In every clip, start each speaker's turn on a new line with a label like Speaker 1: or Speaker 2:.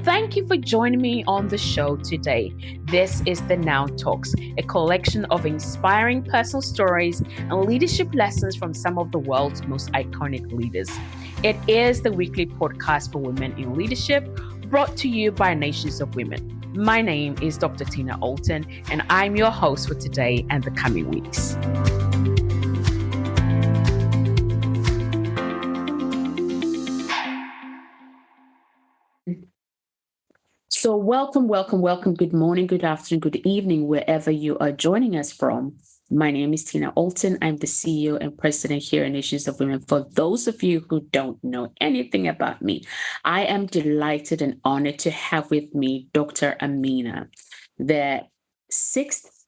Speaker 1: Thank you for joining me on the show today. This is the Now Talks, a collection of inspiring personal stories and leadership lessons from some of the world's most iconic leaders. It is the weekly podcast for women in leadership, brought to you by Nations of Women. My name is Dr. Tina Alton, and I'm your host for today and the coming weeks. So welcome. Good morning, good afternoon, good evening, wherever you are joining us from. My name is Tina Alton. I'm the CEO and president here at Nations of Women. For those of you who don't know anything about me, I am delighted and honored to have with me Dr. Ameenah, the sixth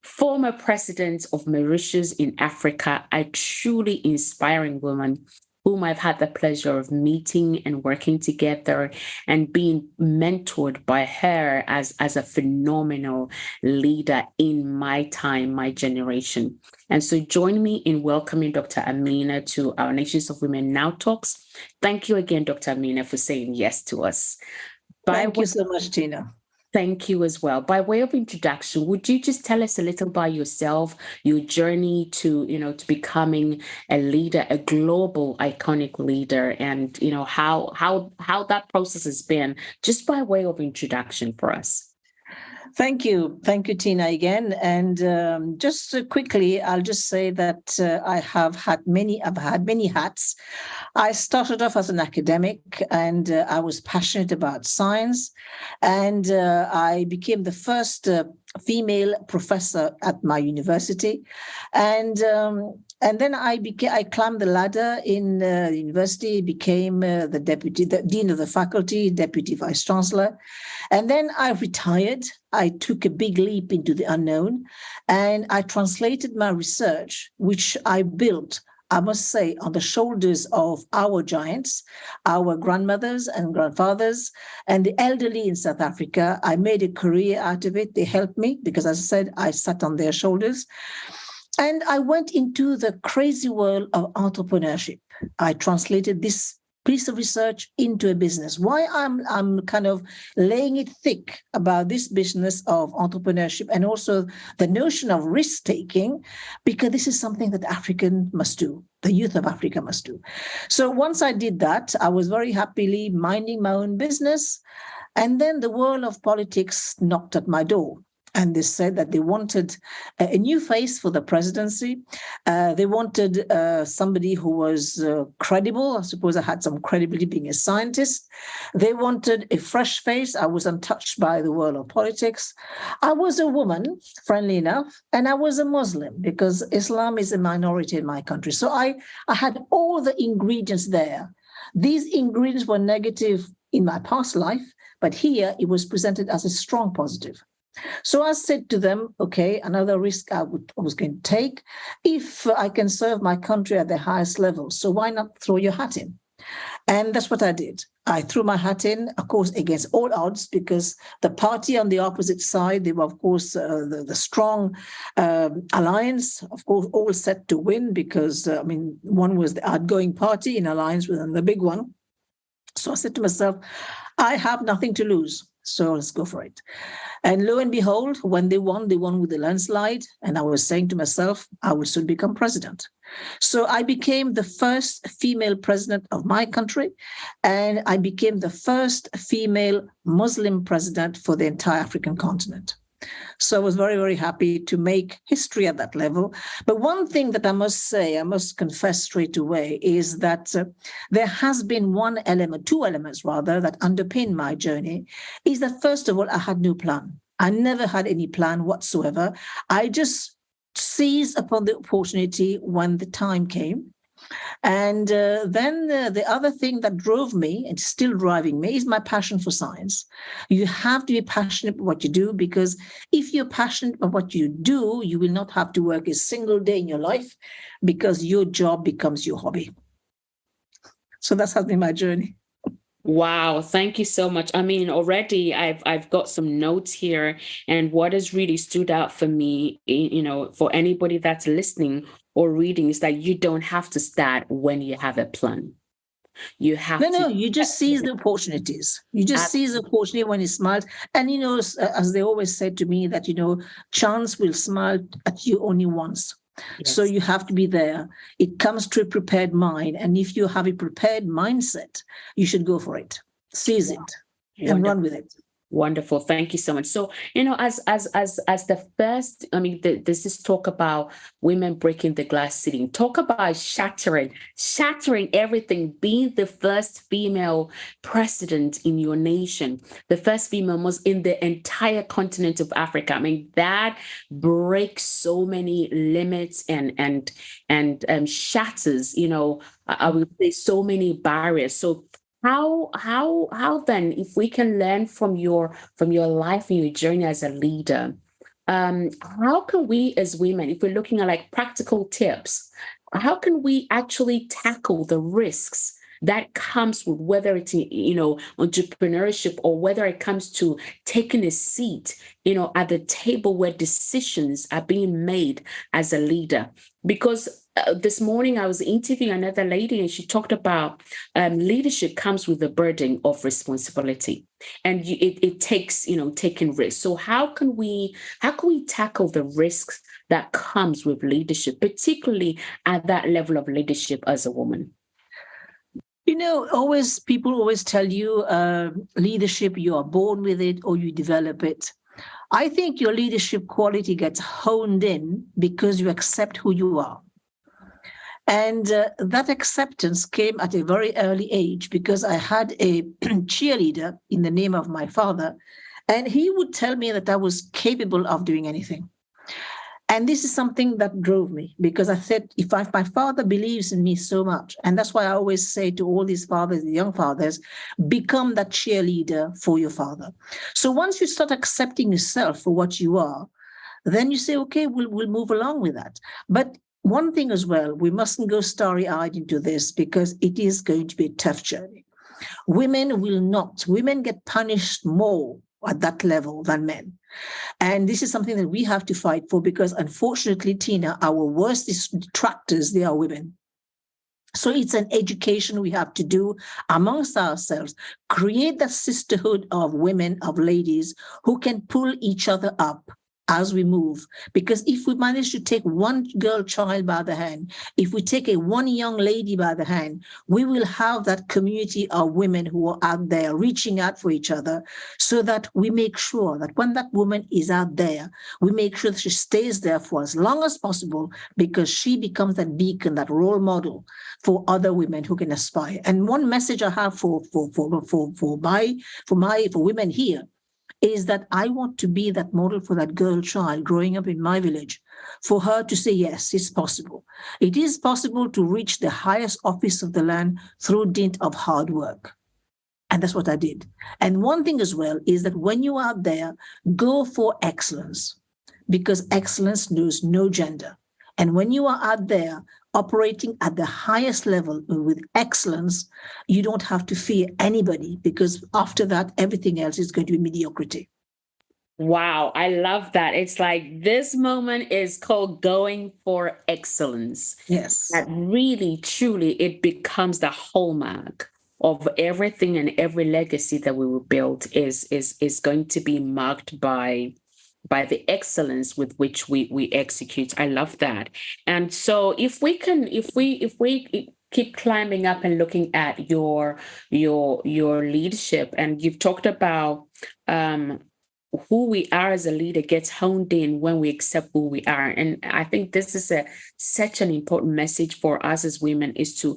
Speaker 1: former president of Mauritius in Africa, a truly inspiring woman whom I've had the pleasure of meeting and working together and being mentored by her as a phenomenal leader in my time, my generation. And so join me in welcoming Dr. Ameenah to our Nations of Women Now Talks. Thank you again, Dr. Ameenah, for saying yes to us.
Speaker 2: Thank you so much, Tina.
Speaker 1: Thank you as well. By way of introduction, would you just tell us a little about yourself, your journey to becoming a leader, a global iconic leader, and how that process has been, just by way of introduction for us?
Speaker 2: Thank you, Tina, again. And just quickly, I'll just say that I've had many hats. I started off as an academic, and I was passionate about science, and I became the first female professor at my university, and then I climbed the ladder in the university, became the dean of the faculty, deputy vice chancellor, and then I retired. I took a big leap into the unknown, and I translated my research, which I built, I must say, on the shoulders of our giants, our grandmothers and grandfathers, and the elderly in South Africa. I made a career out of it. They helped me because, as I said, I sat on their shoulders. And I went into the crazy world of entrepreneurship. I translated this piece of research into a business. Why I'm kind of laying it thick about this business of entrepreneurship and also the notion of risk-taking, because this is something that African must do, the youth of Africa must do. So once I did that, I was very happily minding my own business. And then the world of politics knocked at my door. And they said that they wanted a new face for the presidency. They wanted somebody who was credible. I suppose I had some credibility being a scientist. They wanted a fresh face. I was untouched by the world of politics. I was a woman, friendly enough, and I was a Muslim because Islam is a minority in my country. So I had all the ingredients there. These ingredients were negative in my past life, but here it was presented as a strong positive. So I said to them, okay, another risk I was going to take if I can serve my country at the highest level. So why not throw your hat in? And that's what I did. I threw my hat in, of course, against all odds, because the party on the opposite side, they were, of course, the strong alliance, of course, all set to win because, one was the outgoing party in alliance with another big one. So I said to myself, I have nothing to lose. So let's go for it. And lo and behold, when they won with a landslide. And I was saying to myself, I will soon become president. So I became the first female president of my country. And I became the first female Muslim president for the entire African continent. So I was very, very happy to make history at that level. But one thing that I must confess straight away, is that there has been two elements rather, that underpin my journey, is that first of all, I had no plan. I never had any plan whatsoever. I just seized upon the opportunity when the time came. And then the other thing that drove me, and still driving me, is my passion for science. You have to be passionate about what you do, because if you're passionate about what you do, you will not have to work a single day in your life, because your job becomes your hobby. So that's has been my journey.
Speaker 1: Wow, thank you so much. I mean, already I've got some notes here, and what has really stood out for me, for anybody that's listening or reading, is that you don't have to start when you have a plan. You have
Speaker 2: No,
Speaker 1: to.
Speaker 2: you just seize the opportunities. You just seize the opportunity when it smiles. And, as they always said to me, that, chance will smile at you only once.
Speaker 1: Yes.
Speaker 2: So you have to be there. It comes to a prepared mind. And if you have a prepared mindset, you should go for it. Seize it and run with it.
Speaker 1: Wonderful. Thank you so much. So, as the first, there's this talk about women breaking the glass ceiling, talk about shattering everything, being the first female president in your nation, the first female was in the entire continent of Africa. That breaks so many limits and shatters, I would say so many barriers. So how then, if we can learn from your life and your journey as a leader, how can we as women, if we're looking at like practical tips, how can we actually tackle the risks that comes with, whether it's entrepreneurship, or whether it comes to taking a seat at the table where decisions are being made as a leader? Because this morning I was interviewing another lady, and she talked about leadership comes with the burden of responsibility, and it takes taking risks. So how can we tackle the risks that comes with leadership, particularly at that level of leadership as a woman?
Speaker 2: People always tell you leadership, you are born with it or you develop it. I think your leadership quality gets honed in because you accept who you are. And that acceptance came at a very early age, because I had a cheerleader in the name of my father, and he would tell me that I was capable of doing anything. And this is something that drove me, because I said, my father believes in me so much, and that's why I always say to all these fathers, the young fathers, become that cheerleader for your father. So once you start accepting yourself for what you are, then you say, okay, we'll move along with that. But one thing as well, we mustn't go starry-eyed into this, because it is going to be a tough journey. Women get punished more at that level than men. And this is something that we have to fight for, because unfortunately, Tina, our worst detractors, they are women. So it's an education we have to do amongst ourselves, create that sisterhood of women, of ladies who can pull each other up as we move. Because if we manage to take one girl child by the hand, if we take one young lady by the hand, we will have that community of women who are out there reaching out for each other, so that we make sure that when that woman is out there, we make sure that she stays there for as long as possible, because she becomes that beacon, that role model for other women who can aspire. And one message I have for women here is that I want to be that model for that girl child growing up in my village, for her to say, yes, it's possible. It is possible to reach the highest office of the land through dint of hard work. And that's what I did. And one thing as well is that when you are out there, go for excellence, because excellence knows no gender. And when you are out there operating at the highest level with excellence, you don't have to fear anybody, because after that, everything else is going to be mediocrity.
Speaker 1: Wow, I love that. It's like this moment is called going for excellence.
Speaker 2: Yes.
Speaker 1: That really, truly, it becomes the hallmark of everything, and every legacy that we will build is going to be marked by the excellence with which we execute. I love that. And so if we keep climbing up and looking at your leadership, and you've talked about who we are as a leader gets honed in when we accept who we are. And I think this is such an important message for us as women, is to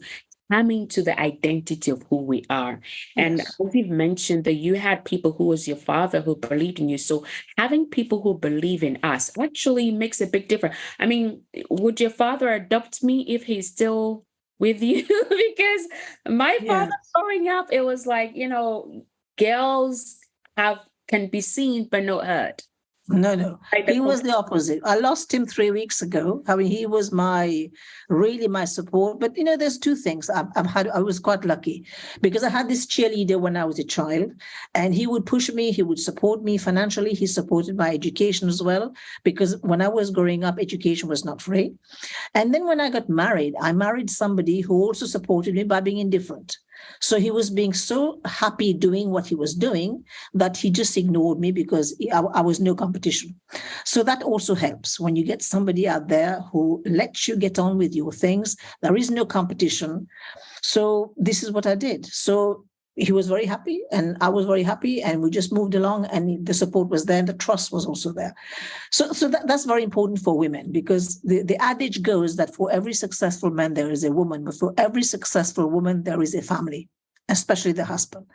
Speaker 1: coming to the identity of who we are. And
Speaker 2: Yes.
Speaker 1: as you've mentioned that you had people who was your father who believed in you. So having people who believe in us actually makes a big difference. I mean, would your father adopt me if he's still with you? Because my father growing up, it was like, girls can be seen but not heard.
Speaker 2: No. He was the opposite. I lost him 3 weeks ago. I mean, he was really my support. But, there's two things. I was quite lucky, because I had this cheerleader when I was a child, and he would push me. He would support me financially. He supported my education as well, because when I was growing up, education was not free. And then when I got married, I married somebody who also supported me by being indifferent. So he was being so happy doing what he was doing that he just ignored me because I was no competition. So that also helps when you get somebody out there who lets you get on with your things. There is no competition. So this is what I did. So he was very happy and I was very happy, and we just moved along, and the support was there and the trust was also there. So that's very important for women, because the adage goes that for every successful man, there is a woman, but for every successful woman, there is a family, especially the husband.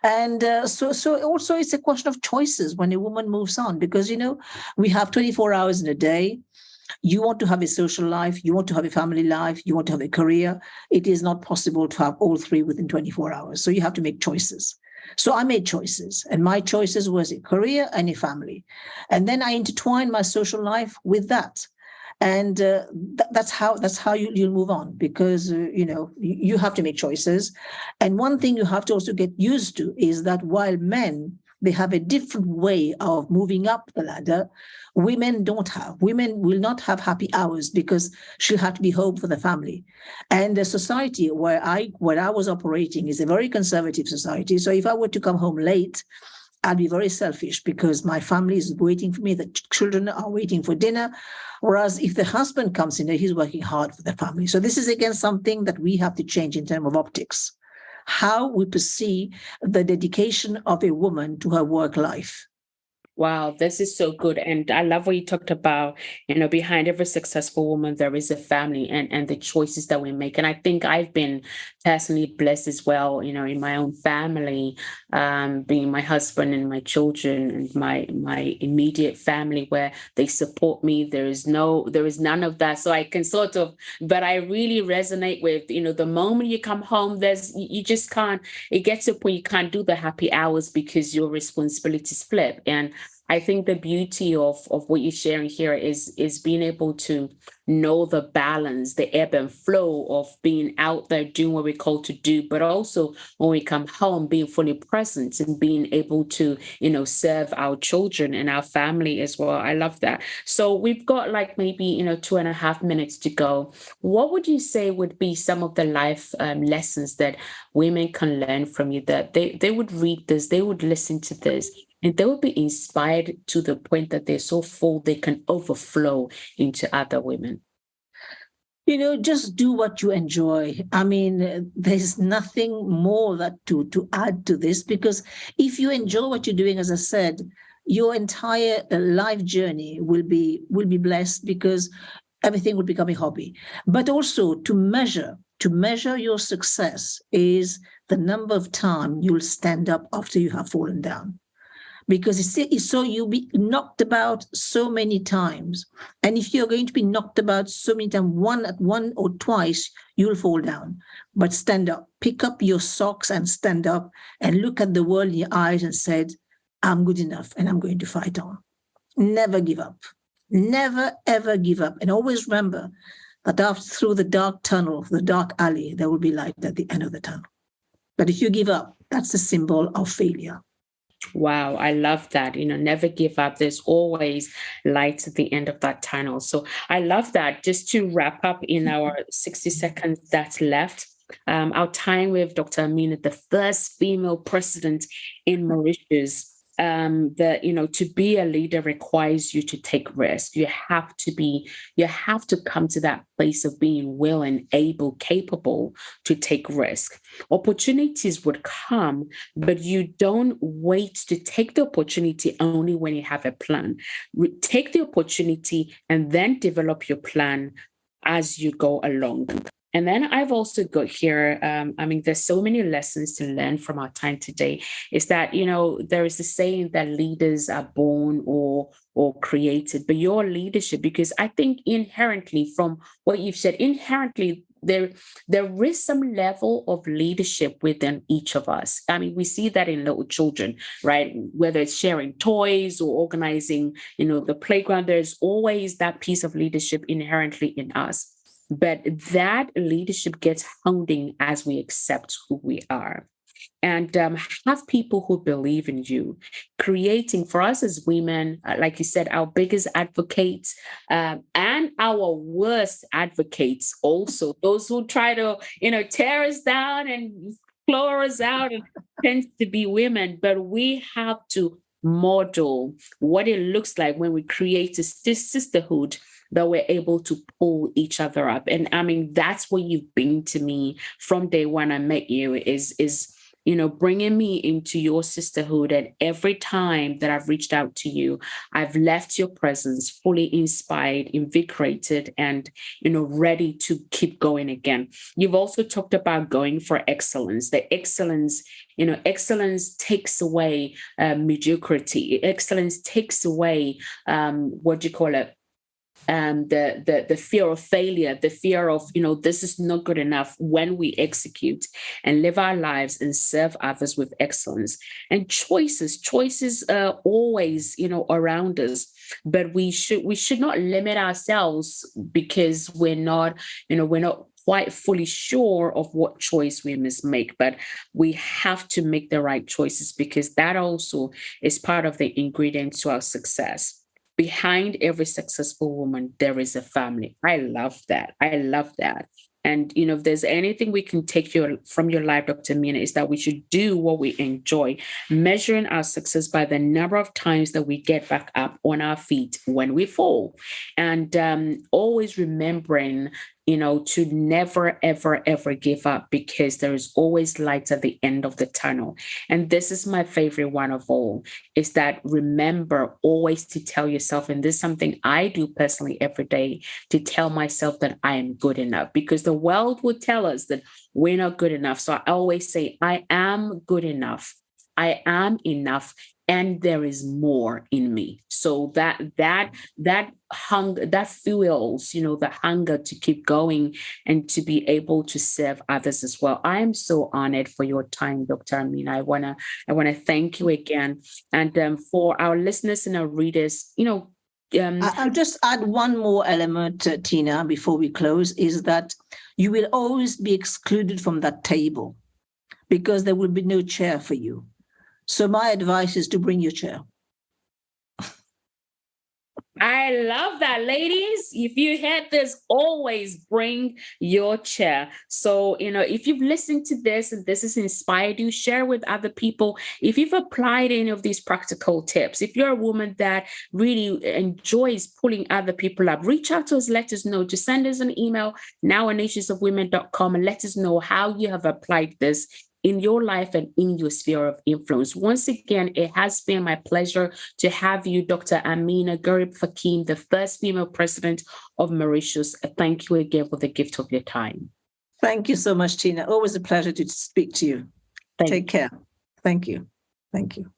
Speaker 2: And so also it's a question of choices when a woman moves on, because, we have 24 hours in a day. You want to have a social life, you want to have a family life, you want to have a career. It is not possible to have all three within 24 hours. So you have to make choices. So I made choices, and my choices was a career and a family. And then I intertwined my social life with that. And that's how you'll move on, because, you have to make choices. And one thing you have to also get used to is that while men, they have a different way of moving up the ladder, women don't have. Women will not have happy hours because she'll have to be home for the family. And the society where I was operating is a very conservative society. So if I were to come home late, I'd be very selfish because my family is waiting for me. The children are waiting for dinner. Whereas if the husband comes in, he's working hard for the family. So this is, again, something that we have to change in terms of optics, how we perceive the dedication of a woman to her work life.
Speaker 1: Wow, this is so good. And I love what you talked about, behind every successful woman, there is a family and the choices that we make. And I think I've been personally blessed as well, in my own family, being my husband and my children and my immediate family, where they support me. There is none of that. So I can but I really resonate with, the moment you come home, you just can't, it gets to a point you can't do the happy hours because your responsibilities flip. And I think the beauty of what you're sharing here is being able to know the balance, the ebb and flow of being out there doing what we're called to do, but also when we come home, being fully present and being able to, serve our children and our family as well. I love that. So we've got like maybe, 2.5 minutes to go. What would you say would be some of the life lessons that women can learn from you, that they would read this, they would listen to this, and they will be inspired to the point that they're so full they can overflow into other women?
Speaker 2: Just do what you enjoy. I mean, there's nothing more that to add to this, because if you enjoy what you're doing, as I said, your entire life journey will be blessed, because everything will become a hobby. But also to measure your success is the number of times you'll stand up after you have fallen down, because so you'll be knocked about so many times. And if you're going to be knocked about so many times, one or twice, you'll fall down. But stand up, pick up your socks and stand up and look at the world in your eyes and said, I'm good enough and I'm going to fight on. Never give up. Never, ever give up. And always remember that through the dark tunnel, the dark alley, there will be light at the end of the tunnel. But if you give up, that's a symbol of failure.
Speaker 1: Wow, I love that. Never give up. There's always light at the end of that tunnel. So I love that. Just to wrap up in our 60 seconds that's left, our time with Dr. Ameenah, the first female president in Mauritius, to be a leader requires you to take risks. You have to come to that place of being willing, able, capable to take risk. Opportunities would come, but you don't wait to take the opportunity only when you have a plan. Take the opportunity and then develop your plan as you go along. And then I've also got here, there's so many lessons to learn from our time today, is that, there is a saying that leaders are born or created, but your leadership, because I think inherently from what you've said, inherently there is some level of leadership within each of us. We see that in little children, right? Whether it's sharing toys or organizing, the playground, there's always that piece of leadership inherently in us. But that leadership gets honed in as we accept who we are. And have people who believe in you, creating for us as women, like you said, our biggest advocates and our worst advocates also, those who try to, tear us down and claw us out, it tends to be women, but we have to model what it looks like when we create this sisterhood that we're able to pull each other up. And I mean, that's what you've been to me from day one I met you is bringing me into your sisterhood. And every time that I've reached out to you, I've left your presence fully inspired, invigorated, and, ready to keep going again. You've also talked about going for excellence. The excellence, excellence takes away mediocrity. Excellence takes away, what do you call it? The fear of failure, the fear of, this is not good enough, when we execute and live our lives and serve others with excellence. And choices are always, around us, but we should not limit ourselves because we're not quite fully sure of what choice we must make, but we have to make the right choices because that also is part of the ingredient to our success. Behind every successful woman, there is a family. I love that. And, if there's anything we can take from your life, Dr. Ameenah, is that we should do what we enjoy, measuring our success by the number of times that we get back up on our feet when we fall. And always remembering, to never, ever, ever give up because there is always light at the end of the tunnel. And this is my favorite one of all, is that remember always to tell yourself, and this is something I do personally every day, to tell myself that I am good enough, because the world will tell us that we're not good enough. So I always say, I am good enough. I am enough. And there is more in me. So that hunger, that fuels, the hunger to keep going and to be able to serve others as well. I am so honored for your time, Dr. Ameenah. I wanna thank you again. And for our listeners and our readers,
Speaker 2: I'll just add one more element, Tina, before we close, is that you will always be excluded from that table because there will be no chair for you. So my advice is to bring your chair.
Speaker 1: I love that, ladies. If you had this, always bring your chair. So, if you've listened to this and this has inspired you, share with other people. If you've applied any of these practical tips, if you're a woman that really enjoys pulling other people up, reach out to us, let us know. Just send us an email, now@nationsofwomen.com, and let us know how you have applied this in your life and in your sphere of influence. Once again, it has been my pleasure to have you, Dr. Ameenah Gurib-Fakim, the first female president of Mauritius. Thank you again for the gift of your time.
Speaker 2: Thank you so much, Tina. Always a pleasure to speak to you. Take care. Thank you. Thank you.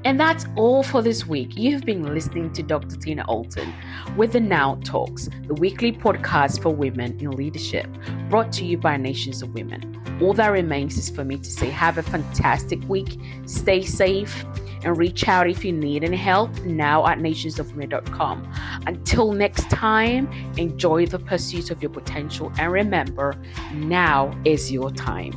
Speaker 1: And that's all for this week. You've been listening to Dr. Tina Alton with the Now Talks, the weekly podcast for women in leadership, brought to you by Nations of Women. All that remains is for me to say have a fantastic week, stay safe, and reach out if you need any help now@nationsofwomen.com. Until next time, enjoy the pursuit of your potential, and remember, now is your time.